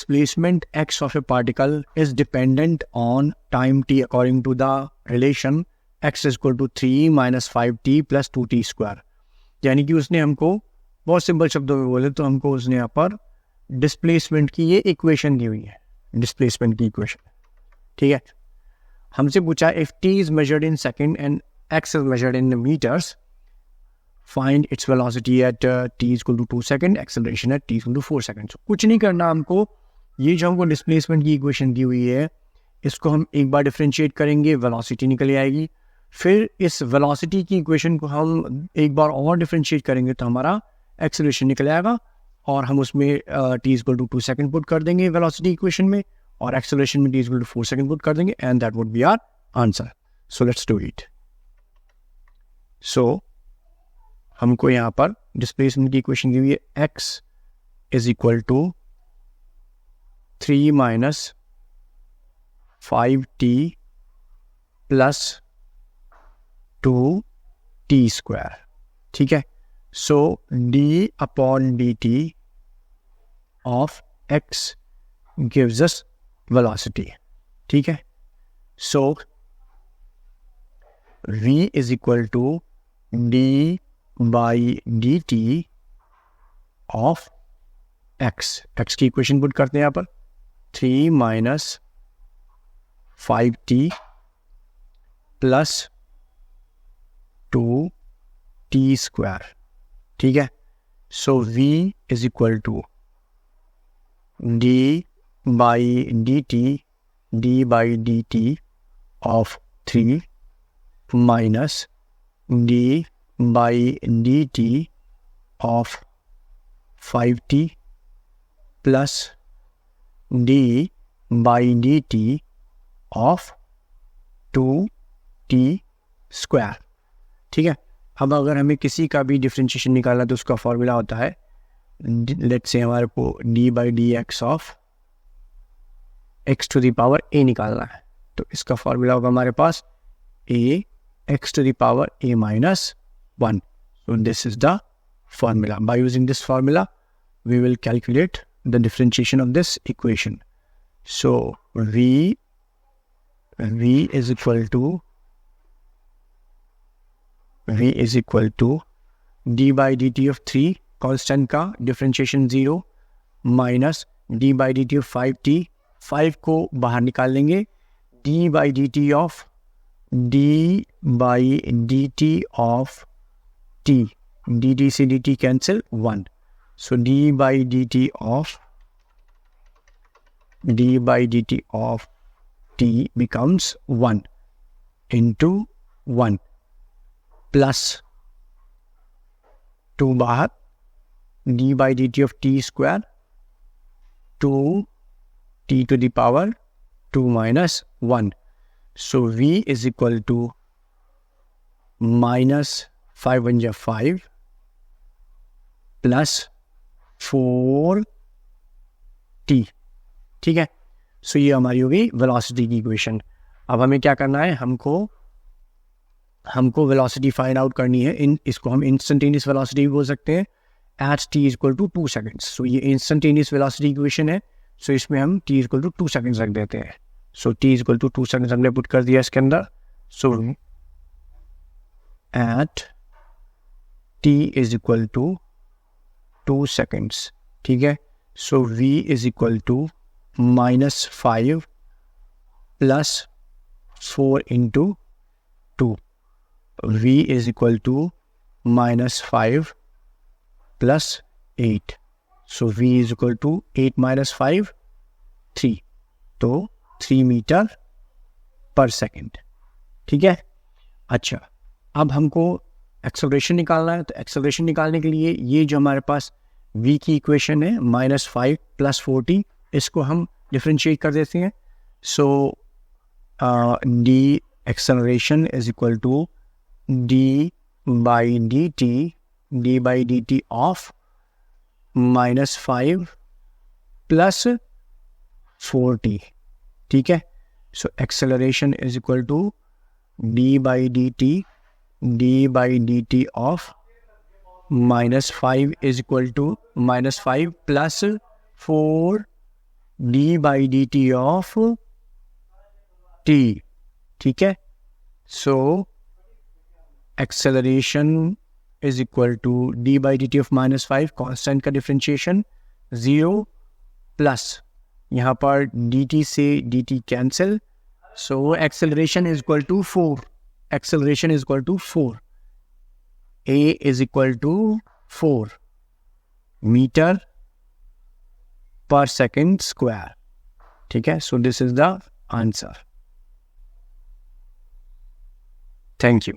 displacement x of a particle is dependent on time t according to the relation x is equal to 3 minus 5t plus 2t square। यानी कि उसने हमको बहुत simple शब्दों में बोले तो हमको उसने यहाँ पर डिस्प्लेसमेंट की ये इक्वेशन दी हुई है, डिस्प्लेसमेंट की इक्वेशन, ठीक है। हमसे पूछा if t is measured in second and x is measured in meters, find its velocity at t is equal to 2 second, acceleration at t is equal to 4 seconds। कुछ नहीं करना हमको, ये जो हमको डिस्प्लेसमेंट की इक्वेशन दी हुई है इसको हम एक बार डिफरेंशिएट करेंगे, वेलोसिटी निकल आएगी। फिर इस वेलोसिटी की इक्वेशन को हम एक बार और डिफरेंशिएट करेंगे तो हमारा एक्सेलरेशन निकल आएगा और हम उसमें t is equal to 2 second put कर देंगे वेलोसिटी इक्वेशन में और एक्सेलरेशन में t is equal to 4 second put कर देंगे and that would be our answer. So let's do it. So हमको यहाँ पर डिस्प्लेसमेंट की इक्वेशन दी हुई है x is equal to 3 minus 5t plus 2t square, ठीक है। So d upon dt of x gives us velocity, ठीक है। So v is equal to d by dt of x की इक्वेशन पुट करते हैं यहाँ पर 3 minus 5t plus 2t square, ठीक है। So v is equal to d by dt of 3 minus d by dt of 5t plus d by dt of 2t square, ठीक है। अब अगर हमें किसी का भी डिफरेंशिएशन निकालना तो उसका फॉर्मूला होता है, लेट्स से हमारे को d by dx of x to the power a निकालना है तो इसका फॉर्मूला होगा हमारे पास a x to the power a minus 1. So this is the formula. By using this formula, we will calculate the differentiation of this equation. So v is equal to d by dt of 3 constant का differentiation 0 minus d by dt of 5t, 5 को बाहर निकाल लेंगे, d by dt of t, dt से dt cancel 1, so d by dt of t becomes 1 into 1 plus 2 बाहर d by dt of t square 2t to the power 2 minus 1. So v is equal to minus 5 1 जा 5 plus 4t, ठीक है। सो ये हमारी होगी velocity की equation. अब हमें क्या करना है, हमको वेलोसिटी फाइंड आउट करनी है। इसको हम इंस्टेंटेनियस वेलोसिटी भी बोल सकते हैं at t equal to 2 seconds. So ये इंस्टेंटेनियस वेलोसिटी इक्वेशन है, सो इसमें हम t इक्वल टू 2 सेकेंड्स रख देते हैं। So t equal to 2 seconds हमने पुट कर दिया इसके अंदर। So at t is equal to 2 seconds, ठीक है। So v is equal to -5 plus 4 into 2, v is equal to -5 plus 8, so v is equal to 8 minus 5 3, तो 3 metre per second, ठीक है। अच्छा, अब हमको एक्सेलरेशन निकालना है, तो एक्सेलरेशन निकालने के लिए ये जो हमारे पास v की इक्वेशन है -5 प्लस 4t, इसको हम डिफरेंशिएट कर देते हैं। So d acceleration is equal to d by dt of -5 plus 4t, ठीक है। So acceleration is equal to d by dt of -5 is equal to -5 plus 4t d/dt of t, ठीक है। So acceleration is equal to d/dt of -5, constant का differentiation 0 plus यहाँ पर dt से dt cancel, so acceleration is equal to 4, acceleration is equal to 4, a is equal to 4 metre per second square, ठीक है। So this is the answer. Thank you.